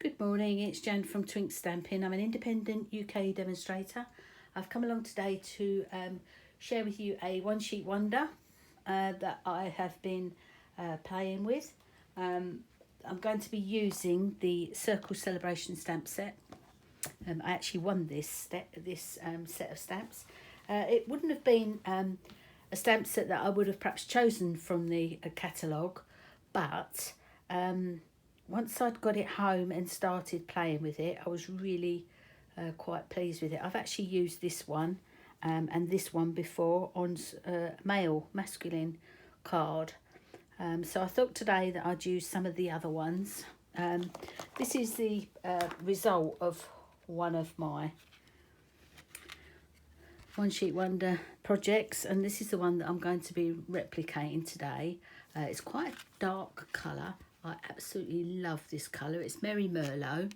Good morning, it's Jan from Twink Stamping. I'm an independent UK demonstrator. I've come along today to share with you a one sheet wonder that I have been playing with. I'm going to be using the Circle Celebration stamp set. I actually won this set of stamps. It wouldn't have been a stamp set that I would have perhaps chosen from the catalogue, but once I'd got it home and started playing with it, I was really quite pleased with it. I've actually used this one and this one before on masculine card. So I thought today that I'd use some of the other ones. This is the result of one of my one sheet wonder projects, and this is the one that I'm going to be replicating today. It's quite a dark colour. I absolutely love this colour. It's Merry Merlot,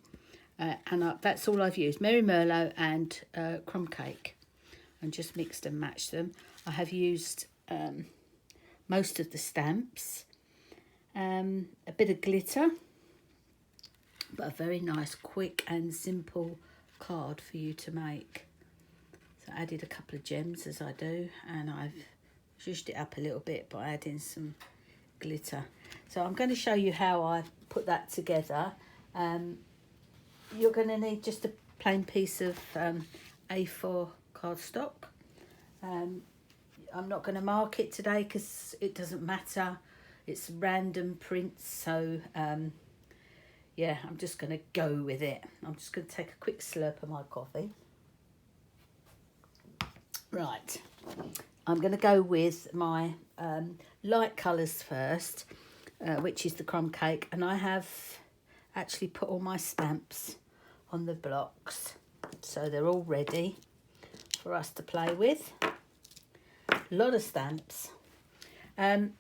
and that's all I've used. Merry Merlot and crumb cake, and just mixed and matched them. I have used most of the stamps, a bit of glitter, but a very nice, quick and simple card for you to make. So I added a couple of gems as I do, and I've zhuzhed it up a little bit by adding some glitter. So I'm going to show you how I put that together. You're going to need just a plain piece of A4 cardstock. I'm not going to mark it today because it doesn't matter. It's random prints, so yeah, I'm just going to go with it. I'm just going to take a quick slurp of my coffee. Right, I'm going to go with my light colours first, which is the crumb cake, and I have actually put all my stamps on the blocks, so they're all ready for us to play with. A lot of stamps. You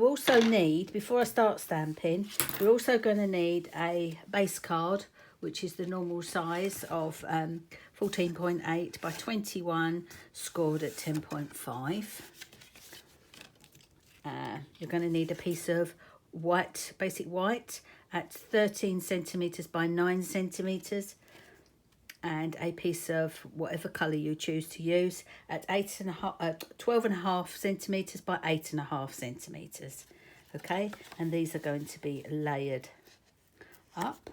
also need, before I start stamping, you're also going to need a base card, which is the normal size of 14.8 by 21, scored at 10.5. You're going to need a piece of white, basic white, at 13 centimetres by 9 centimetres, and a piece of whatever colour you choose to use at 12.5 centimetres by 8.5 centimetres. Okay, and these are going to be layered up.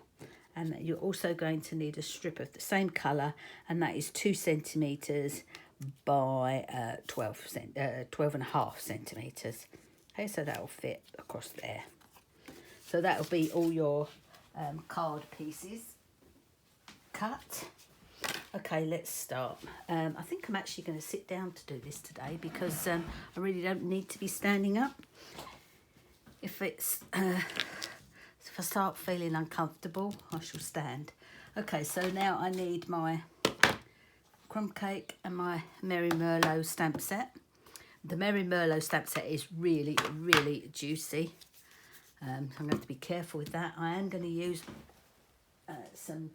And you're also going to need a strip of the same colour, and that is 2 centimetres by 12.5 centimetres. Okay, so that will fit across there. So that will be all your card pieces cut. Okay, let's start. I think I'm actually going to sit down to do this today because I really don't need to be standing up. If I start feeling uncomfortable, I shall stand. Okay, so now I need my crumb cake and my Merry Merlot stamp set. The Merry Merlot stamp set is really, really juicy. I'm going to have to be careful with that. I am going to use some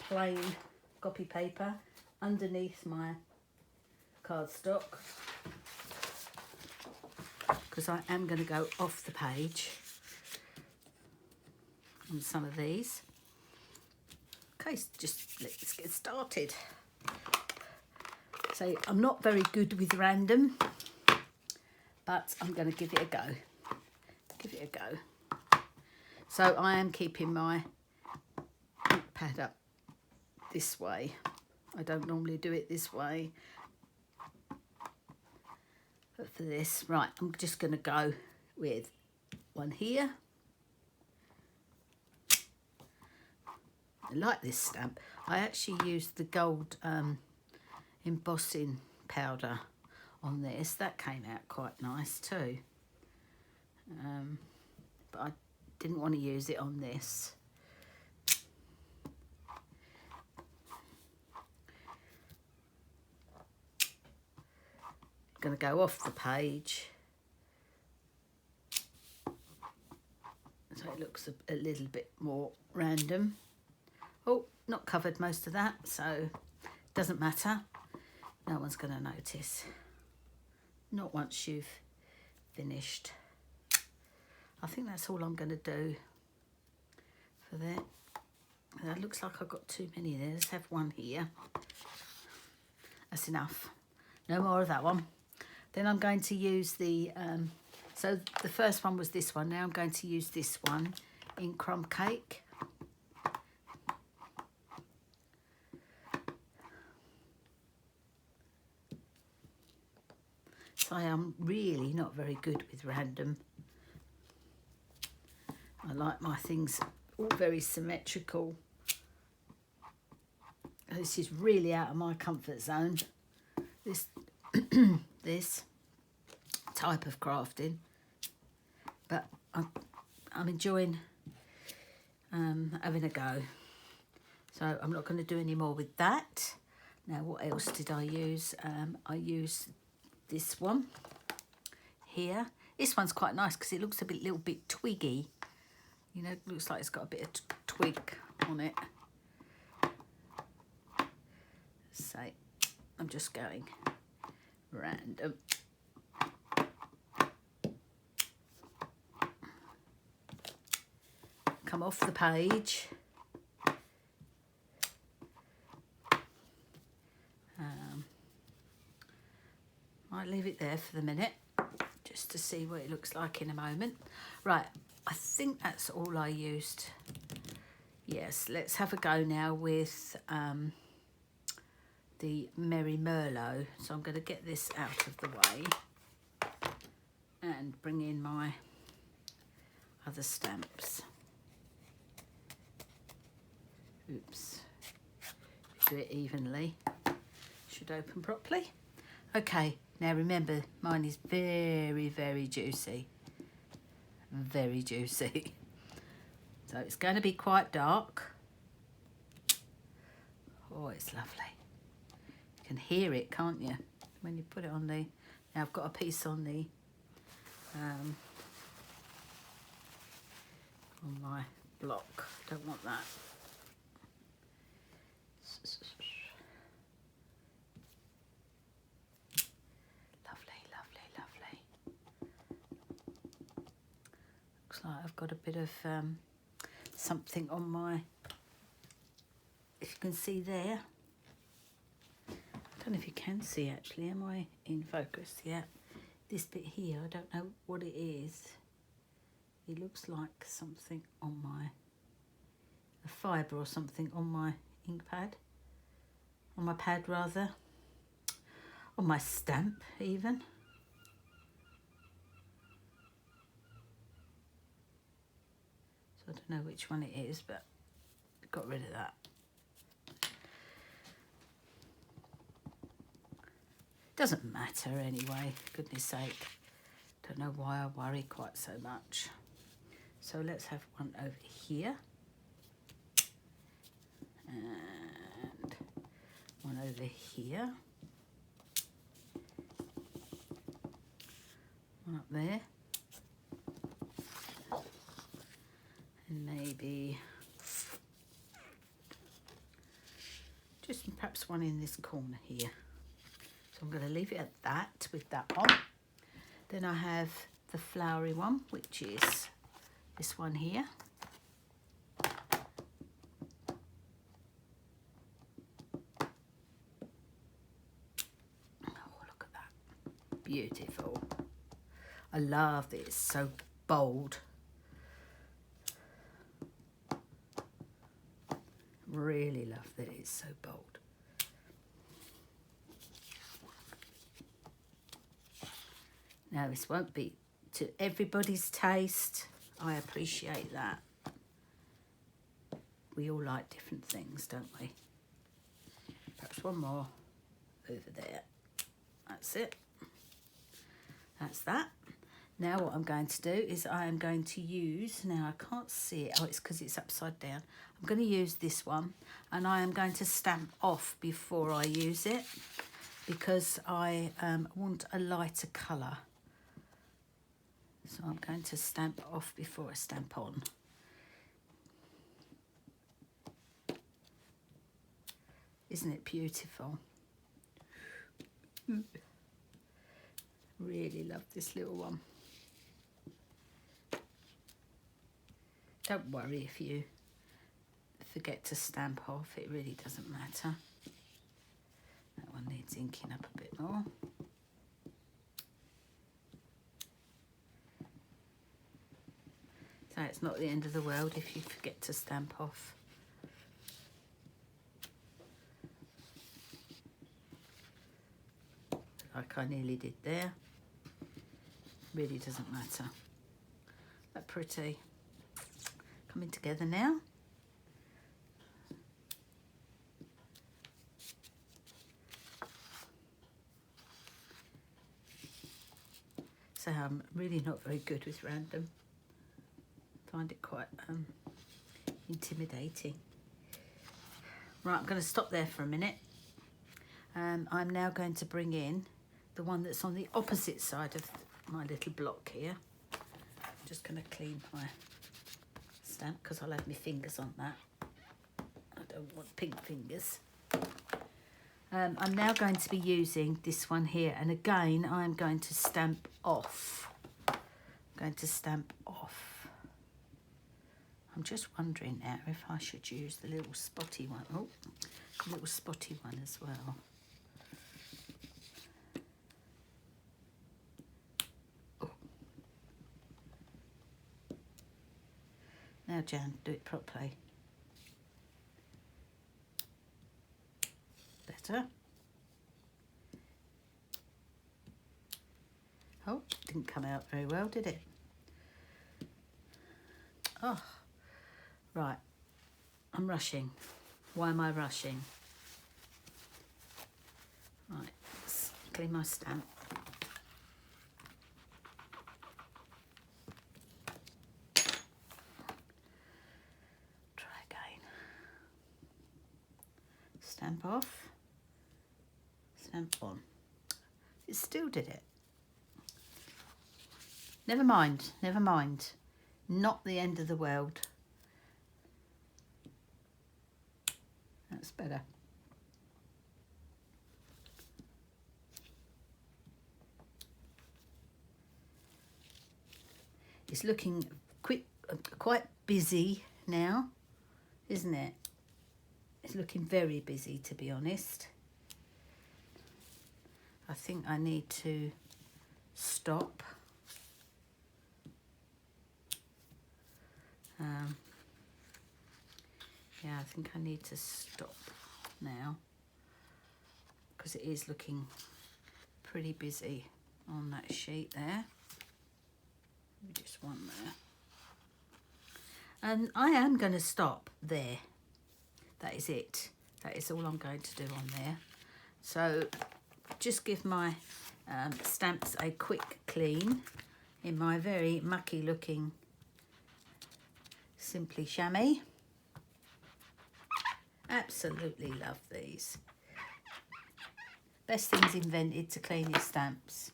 plain copy paper underneath my cardstock, because I am going to go off the page on some of these. Okay, just let's get started. So I'm not very good with random, but I'm going to give it a go. So I am keeping my pad up this way. I don't normally do it this way, but for this, right, I'm just going to go with one here. I like this stamp. I actually used the gold embossing powder on this. That came out quite nice too. But I didn't want to use it on this. I'm going to go off the page so it looks a little bit more random. Oh, not covered most of that, so it doesn't matter. No one's going to notice. Not once you've finished. I think that's all I'm going to do for for there. That looks like I've got too many there. Let's have one here. That's enough. No more of that one. Then I'm going to use the, so the first one was this one. Now I'm going to use this one in Crumb Cake. So I am really not very good with random. I like my things all very symmetrical. This is really out of my comfort zone. This this type of crafting, but I'm enjoying having a go. So I'm not going to do any more with that. Now, what else did I use? I used this one here. This one's quite nice because it looks a little bit twiggy. You know, it looks like it's got a bit of twig on it. So I'm just going random. Come off the page. Might leave it there for the minute just to see what it looks like in a moment. Right, I think that's all I used. Yes, let's have a go now with the Merry Merlot. So I'm going to get this out of the way and bring in my other stamps. Oops, do it evenly. Should open properly. Okay, now remember, mine is very, very juicy. Very juicy. So it's going to be quite dark. Oh, it's lovely. You can hear it, can't you? When you put it on the... Now I've got a piece on the... on my block. Don't want that. I've got a bit of something on my, if you can see there, I don't know if you can see actually, am I in focus? Yeah, this bit here, I don't know what it is. It looks like something on my, a fibre or something on my ink pad, on my pad rather, on my stamp even. I don't know which one it is, but I got rid of that. Doesn't matter anyway, goodness sake. Don't know why I worry quite so much. So let's have one over here. And one over here. One up there. And maybe just perhaps one in this corner here. So I'm going to leave it at that with that on. Then I have the flowery one, which is this one here. Oh, look at that. Beautiful. I love this. So bold. Really love that it's so bold. Now this won't be to everybody's taste. I appreciate that. We all like different things, don't we? Perhaps one more over there. That's it. That's that. Now what I'm going to do is I am going to use, now I can't see it, oh it's because it's upside down. I'm going to use this one and I am going to stamp off before I use it because I want a lighter colour. So I'm going to stamp off before I stamp on. Isn't it beautiful? Really love this little one. Don't worry if you forget to stamp off, it really doesn't matter. That one needs inking up a bit more. So it's not the end of the world if you forget to stamp off. Like I nearly did there. Really doesn't matter. That pretty. Coming together now. So I'm really not very good with random. Find it quite intimidating. Right, I'm going to stop there for a minute. I'm now going to bring in the one that's on the opposite side of my little block here. I'm just going to clean my stamp because I'll have my fingers on that. I don't want pink fingers. I'm now going to be using this one here, and again I'm going to stamp off. I'm just wondering now if I should use the little spotty one. Oh, the little spotty one as well. Oh. Now Jan, do it properly. Better. Oh, didn't come out very well, did it? Oh, right. I'm rushing. Why am I rushing? Right, let's clean my stamp. Try again. Stamp off. Stamp on. It still did it. Never mind, never mind. Not the end of the world. That's better. It's looking quite busy now, isn't it? It's looking very busy, to be honest. I think I need to stop. Yeah, I think I need to stop now because it is looking pretty busy on that sheet there. Just one there. And I am going to stop there. That is it. That is all I'm going to do on there. So just give my stamps a quick clean in my very mucky looking Simply Chamois. Absolutely love these. Best things invented to clean your stamps,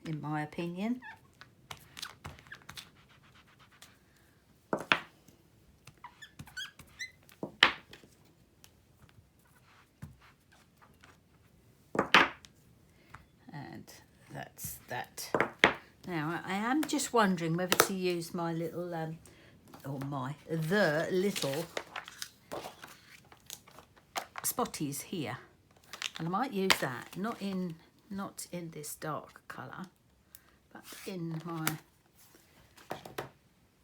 in my opinion. And that's that. Now I am just wondering whether to use my little the little spotties here, and I might use that not in this dark colour, but in my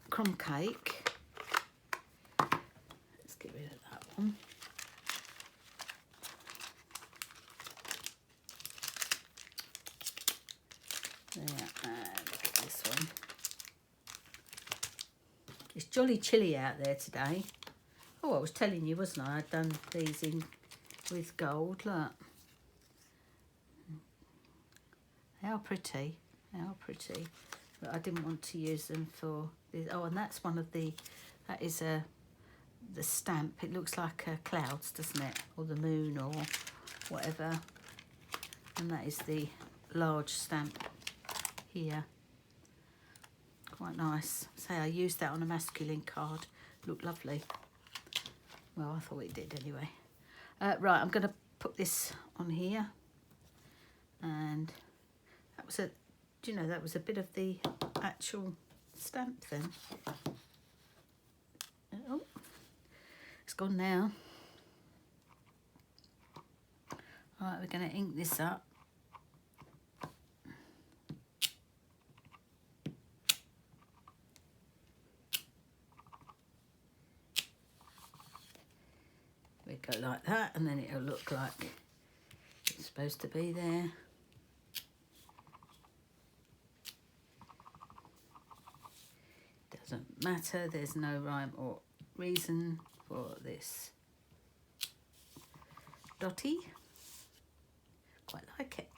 crumb cake. Let's get rid of that one. There, and look at this one. It's jolly chilly out there today. Oh, I was telling you, wasn't I? I'd done these in with gold, look. How pretty, how pretty. But I didn't want to use them for this. Oh, and that's one of the, that is the stamp. It looks like clouds, doesn't it? Or the moon or whatever. And that is the large stamp here. Quite nice. Say I used that on a masculine card. Looked lovely. Well, I thought it did anyway. Right, I'm going to put this on here. And that was do you know, that was a bit of the actual stamp then. Oh, It's gone now. All right, we're going to ink this up. We go like that, and then it'll look like it's supposed to be there. Doesn't matter, there's no rhyme or reason for this dotty. Quite like it.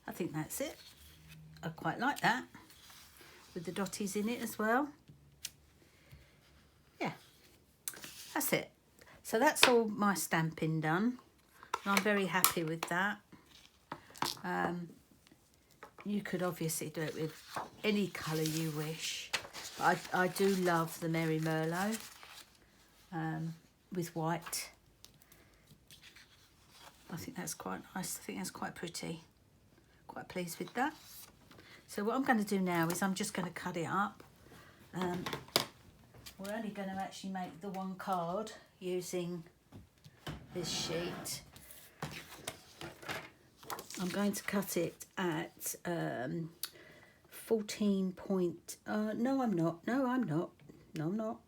I think that's it. I quite like that with the dotties in it as well. Yeah, that's it. So that's all my stamping done. And I'm very happy with that. You could obviously do it with any colour you wish. But I do love the Merry Merlot with white. I think that's quite nice. I think that's quite pretty. Quite pleased with that. So what I'm going to do now is I'm just going to cut it up. We're only going to actually make the one card using this sheet. I'm going to cut it at 14 point, no I'm not, no I'm not, no I'm not.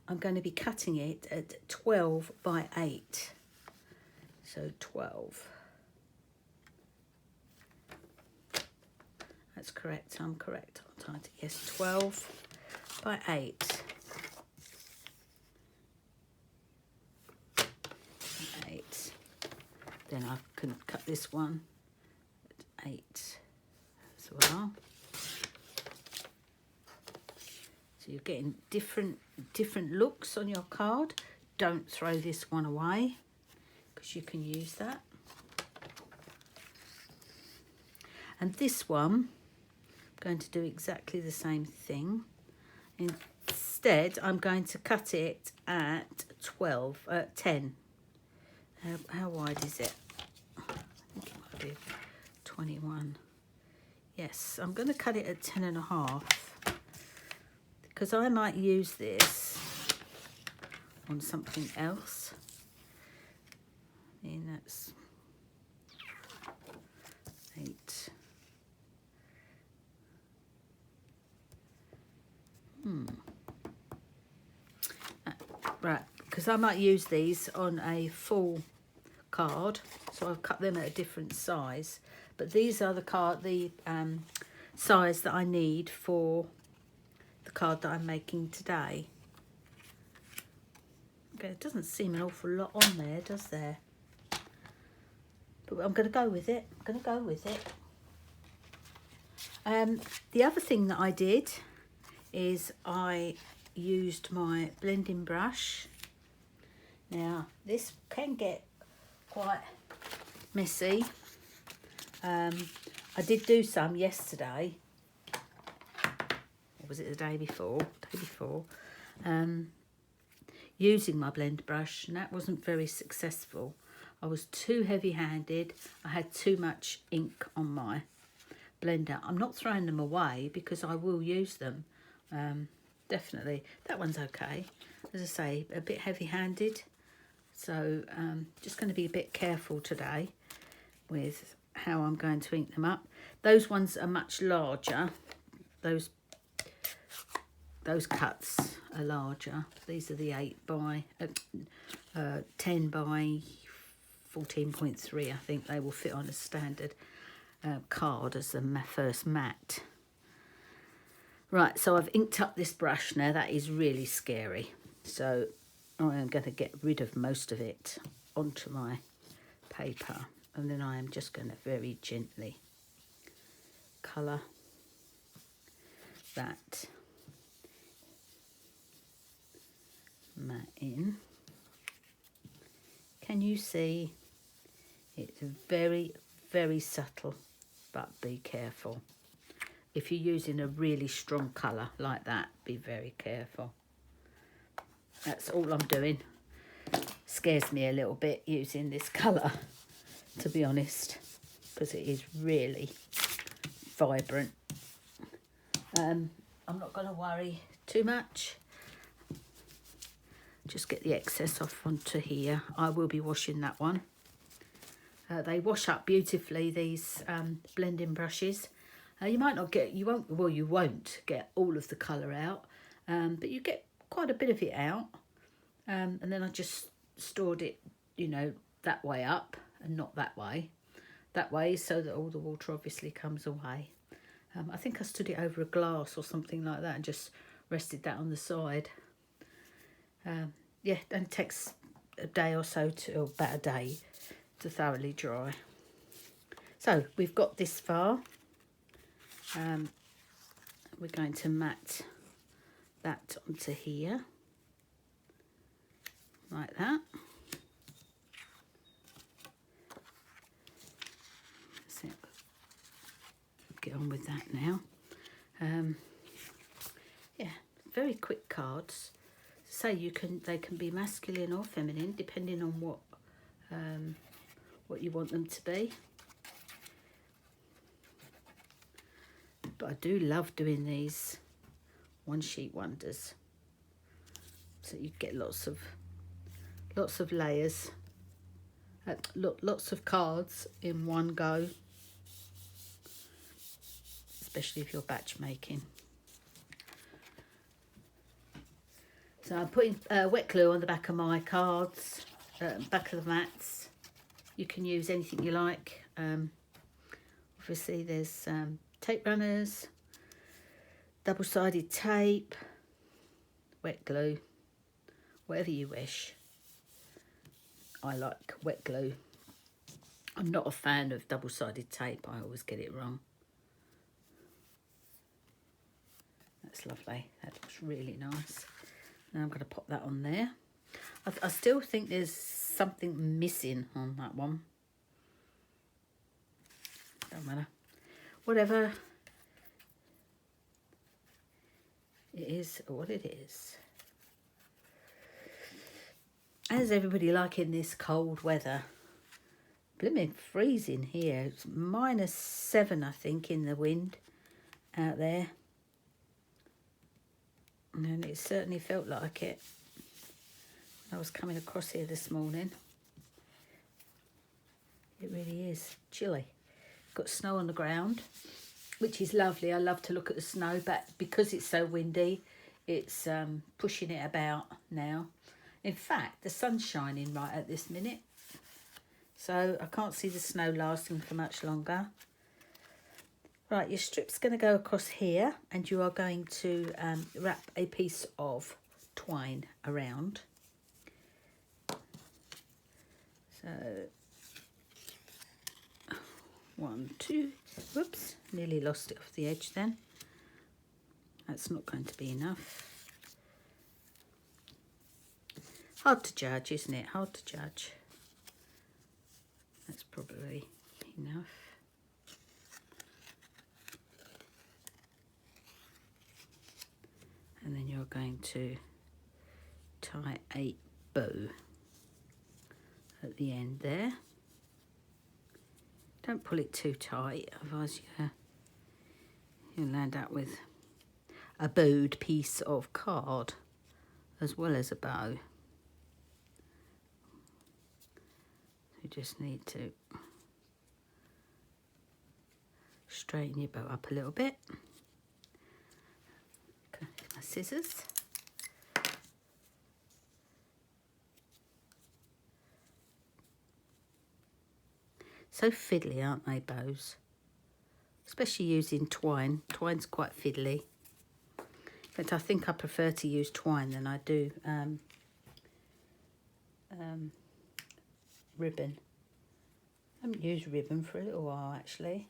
I'm going to be cutting it at 12 by 8. So 12. That's correct, I'm correct, aren't I? Yes, 12 by 8. 8. Then I can cut this one at 8 as well. So you're getting different looks on your card. Don't throw this one away because you can use that. And this one, I'm going to do exactly the same thing. Instead, I'm going to cut it at 10. How wide is it? I think it might be 21. Yes, I'm going to cut it at 10.5 because I might use this on something else. I mean, that's 8. Right, because I might use these on a full card, so I've cut them at a different size. But these are the size that I need for the card that I'm making today. Okay, it doesn't seem an awful lot on there, does there? But I'm going to go with it. I'm going to go with it. The other thing that I did is I used my blending brush. Now this can get quite messy. I did do some yesterday, or was it the day before? Using my blend brush, and that wasn't very successful. I was too heavy-handed. I had too much ink on my blender. I'm not throwing them away because I will use them. Definitely. That one's okay. As I say, a bit heavy-handed. So just going to be a bit careful today with how I'm going to ink them up. Those ones are much larger. Those cuts are larger. These are the 10 by 14.3. I think they will fit on a standard card as the first mat. Right, so I've inked up this brush now. That is really scary. So I am going to get rid of most of it onto my paper. And then I am just going to very gently colour that mat in. Can you see? It's very, very subtle, but be careful. If you're using a really strong colour like that, be very careful. That's all I'm doing. Scares me a little bit using this colour, to be honest, because it is really vibrant. I'm not going to worry too much. Just get the excess off onto here. I will be washing that one. They wash up beautifully, these blending brushes. You might not get, you won't get all of the colour out, but you get quite a bit of it out. And then I just stored it, you know, that way up and not that way. That way so that all the water obviously comes away. I think I stood it over a glass or something like that and just rested that on the side. Yeah, and it takes a day or so to, or about a day to thoroughly dry. So we've got this far. We're going to mat that onto here, like that. So get on with that now. Yeah, very quick cards. So they can be masculine or feminine depending on what you want them to be. But I do love doing these one sheet wonders. So you get lots of layers, lots of cards in one go, especially if you're batch making. So I'm putting wet glue on the back of my cards, back of the mats. You can use anything you like. Obviously there's tape runners, double-sided tape, wet glue, whatever you wish. I like wet glue. I'm not a fan of double-sided tape. I always get it wrong. That's lovely. That looks really nice. Now I'm going to pop that on there. I still think there's something missing on that one. Don't matter. Whatever. It is what it is. How's everybody liking this cold weather? Blimmin' freezing here. It's -7, I think, in the wind out there. And it certainly felt like it when I was coming across here this morning. It really is chilly. Got snow on the ground, which is lovely. I love to look at the snow, but because it's so windy, it's pushing it about now. In fact, the sun's shining right at this minute, so I can't see the snow lasting for much longer. Right, your strip's going to go across here, and you are going to wrap a piece of twine around. So, 1, 2, whoops, nearly lost it off the edge then. That's not going to be enough. Hard to judge, isn't it? Hard to judge. That's probably enough. And then you're going to tie a bow at the end there. Don't pull it too tight, otherwise you'll land up with a bowed piece of card as well as a bow. You just need to straighten your bow up a little bit. Okay, my scissors. So fiddly, aren't they, bows? Especially using twine. Twine's quite fiddly. In fact, I think I prefer to use twine than I do ribbon. I haven't used ribbon for a little while, actually.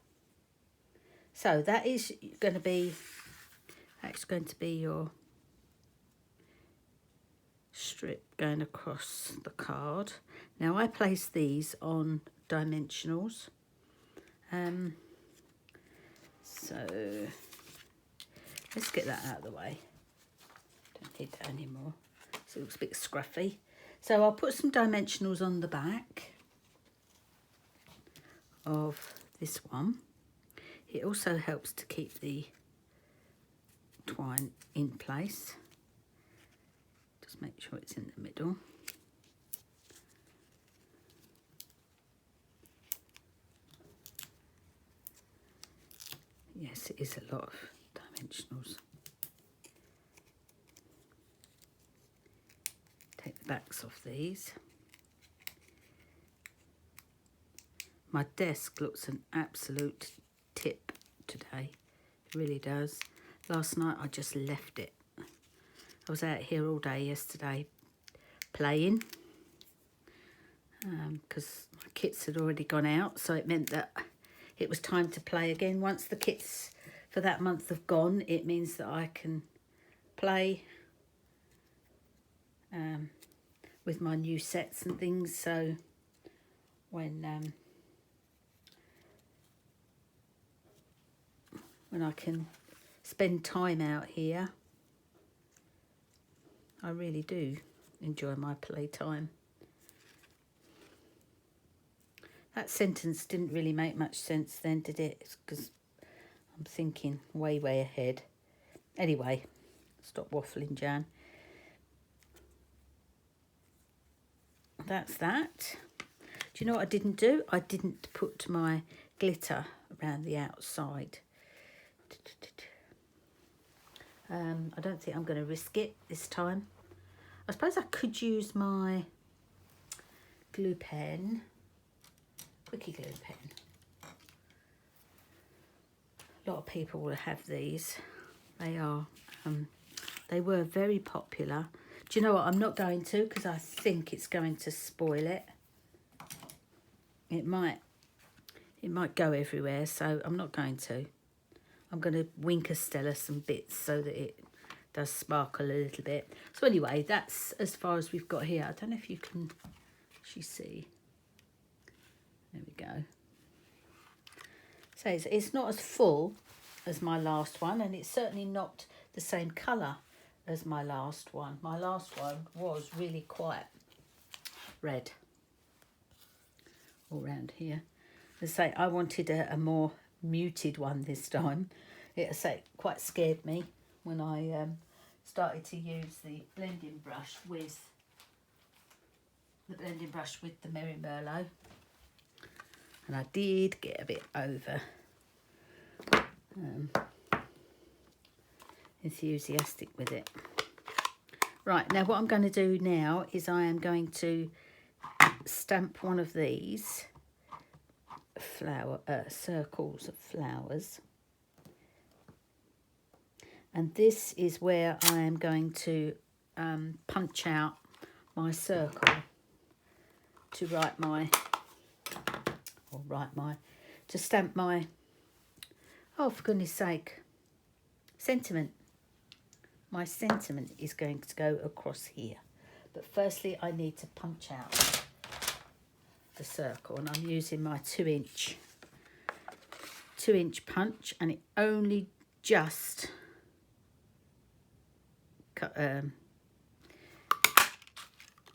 So that is going to be, that's going to be your strip going across the card. Now I place these on dimensionals. So let's get that out of the way. Don't need that anymore. so it looks a bit scruffy. So I'll put some dimensionals on the back of this one. It also helps to keep the twine in place. Just make sure it's in the middle. Yes, it is a lot of dimensionals. Take the backs off these. My desk looks an absolute tip today. It really does. Last night I just left it. I was out here all day yesterday playing because my kits had already gone out, so it meant that it was time to play again. Once the kits for that month have gone, it means that I can play with my new sets and things. So when I can spend time out here, I really do enjoy my playtime. That sentence didn't really make much sense then, did it? Because I'm thinking way ahead. Anyway, stop waffling, Jan. That's that. Do you know what I didn't do? I didn't put my glitter around the outside. I don't think I'm going to risk it this time. I suppose I could use my glue pen, Quickie glue pen. A lot of people will have these. They are, they were very popular. Do you know what? I'm not going to, because I think it's going to spoil it. It might go everywhere, so I'm not going to. I'm going to Winkostella some bits so that it does sparkle a little bit. So anyway, that's as far as we've got here. I don't know if you can actually see. There we go. So it's not as full as my last one, and it's certainly not the same colour as my last one. My last one was really quite red all round here. As I say, I wanted a more muted one this time. It quite scared me when I started to use the blending brush with the Merry Merlot, and I did get a bit over enthusiastic with it. Right, now what I'm going to do now is I am going to stamp one of these circles of flowers, and this is where I am going to punch out my circle to stamp my, oh for goodness sake, sentiment. My sentiment is going to go across here, but firstly I need to punch out the circle, and I'm using my 2-inch punch, and it only just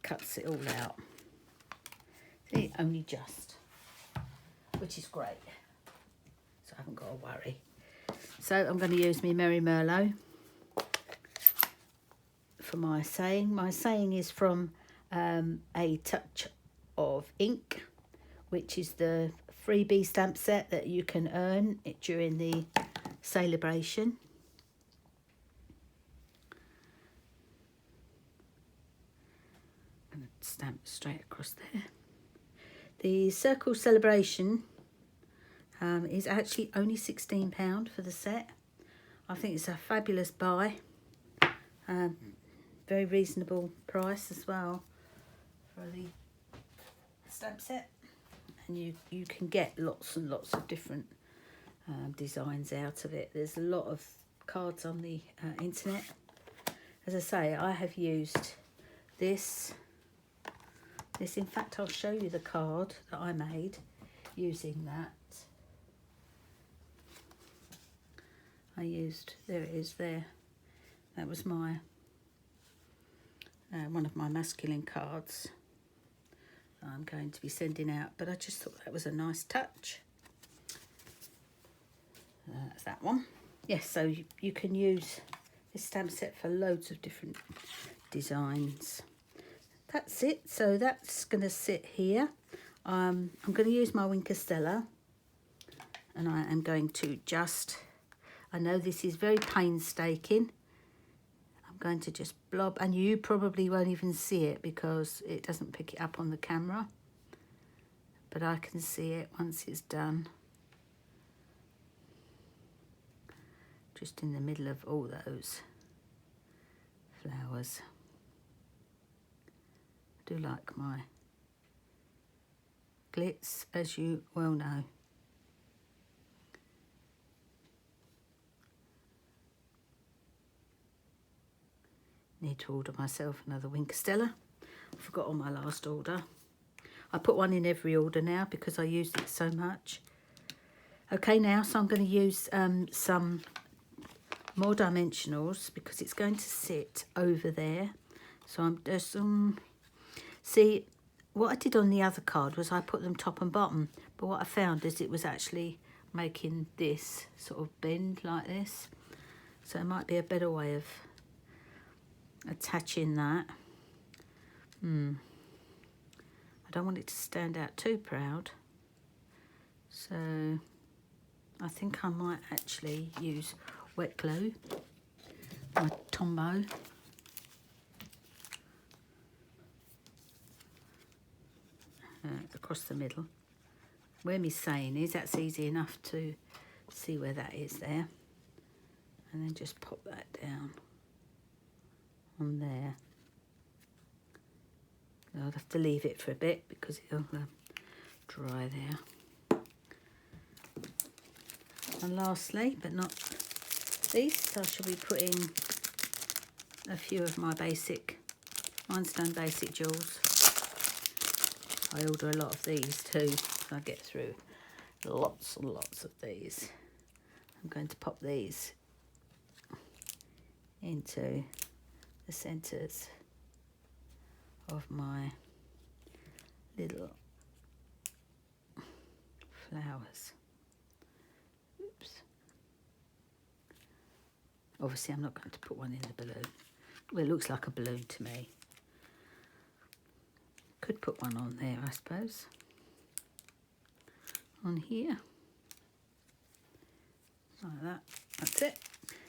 cuts it all out. See, only just, which is great, so I haven't got to worry. So I'm going to use my Merry Merlot for my saying. My saying is from A Touch of Ink, which is the freebie stamp set that you can earn during the celebration. I'm going to stamp straight across there. The Circle Celebration is actually only £16 for the set. I think it's a fabulous buy. Very reasonable price as well for the stamp set, and you can get lots and lots of different designs out of it. There's a lot of cards on the internet. As I say, I have used this. In fact, I'll show you the card that I made using that. There it is there. That was my one of my masculine cards I'm going to be sending out, but I just thought that was a nice touch. That's that one. Yes, so you can use this stamp set for loads of different designs. That's it. So that's going to sit here. I'm going to use my Wink of Stella, and I am going to just, I know this is very painstaking, I'm going to just blob, and you probably won't even see it because it doesn't pick it up on the camera, but I can see it once it's done. Just in the middle of all those flowers. I do like my glitz, as you well know. Need to order myself another Wink of Stella. I forgot on my last order. I put one in every order now because I use it so much. Okay, now, so I'm going to use some more dimensionals because it's going to sit over there. So I'm just see, what I did on the other card was I put them top and bottom, but what I found is it was actually making this sort of bend like this, so it might be a better way of attaching that. I don't want it to stand out too proud, so I think I might actually use wet glue, my Tombow. Across the middle. Where me saying is, that's easy enough to see where that is there. And then just pop that down on there. I'll have to leave it for a bit because it'll dry there. And lastly, but not least, I shall be putting a few of my basic Rhinestone Basic jewels. I order a lot of these too, so I get through lots and lots of these. I'm going to pop these into the centres of my little flowers. Oops. Obviously I'm not going to put one in the balloon. Well, it looks like a balloon to me. Could put one on there, I suppose. On here. Like that. That's it.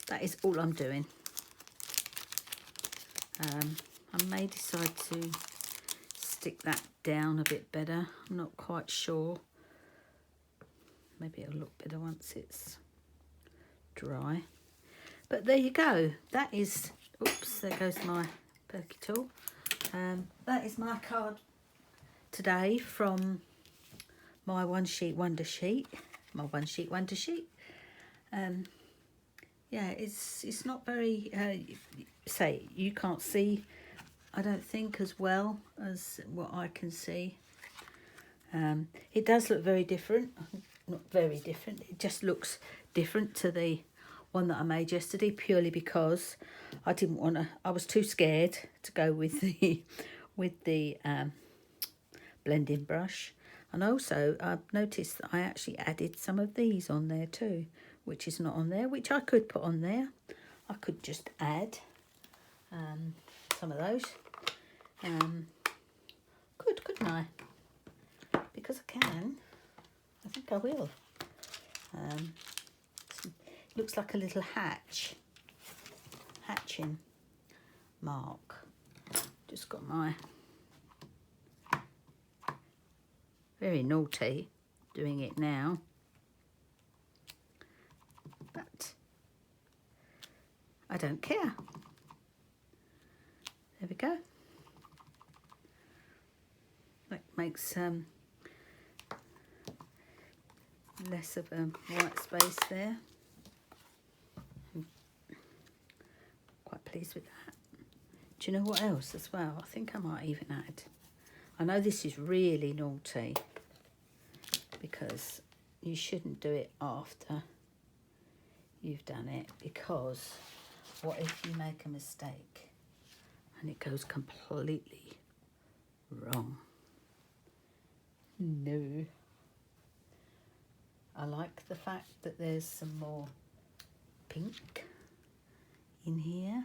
That is all I'm doing. I may decide to stick that down a bit better. I'm not quite sure. Maybe it'll look better once it's dry. But there you go. That is, oops, there goes my perky tool. That is my card today from my One Sheet Wonder Sheet. My One Sheet Wonder Sheet. Yeah, it's not very, say, you can't see, I don't think, as well as what I can see. It does look very different. Not very different. It just looks different to the one that I made yesterday, purely because I didn't want to, I was too scared to go with the blending brush. And also I've noticed that I actually added some of these on there too, which is not on there, which I could put on there. I could just add some of those. Couldn't I? Because I can. I think I will. Looks like a little hatching mark. Just got my, very naughty doing it now, but I don't care. There we go. That makes less of a white space there. Quite pleased with that. Do you know what else as well? I think I might even add, I know this is really naughty because you shouldn't do it after you've done it, because what if you make a mistake? and it goes completely wrong. No. I like the fact that there's some more pink in here.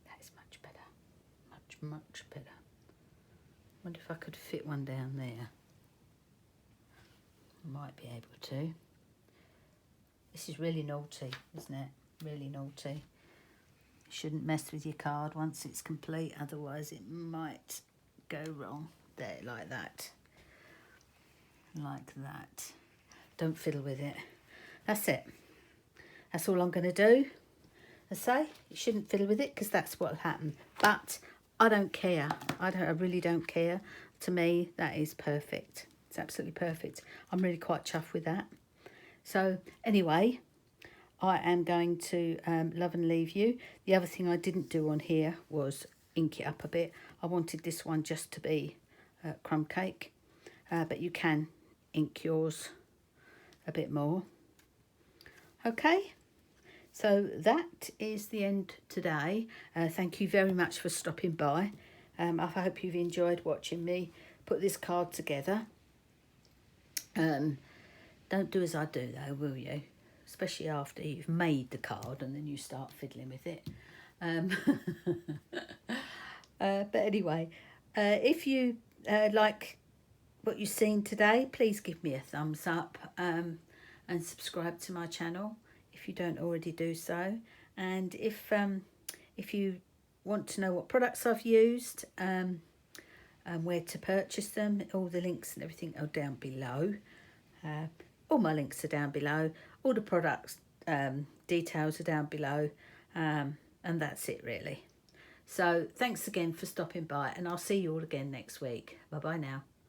That is much better. Much better. Wonder if I could fit one down there. Might be able to. This is really naughty, isn't it? Really naughty. You shouldn't mess with your card once it's complete, otherwise it might go wrong. There, like that. Like that. Don't fiddle with it. That's it. That's all I'm going to do. I say, you shouldn't fiddle with it because that's what'll happen. But I don't care. I really don't care. To me, that is perfect. It's absolutely perfect. I'm really quite chuffed with that. So anyway, I am going to love and leave you. The other thing I didn't do on here was ink it up a bit. I wanted this one just to be crumb cake, but you can ink yours a bit more. Okay, so that is the end today. Thank you very much for stopping by. I hope you've enjoyed watching me put this card together. Don't do as I do though, will you? Especially after you've made the card and then you start fiddling with it. But anyway, if you like what you've seen today, please give me a thumbs up and subscribe to my channel if you don't already do so. And if you want to know what products I've used and where to purchase them, all the links and everything are down below. All my links are down below. All the products details are down below. And that's it really. So thanks again for stopping by, and I'll see you all again next week. Bye bye now.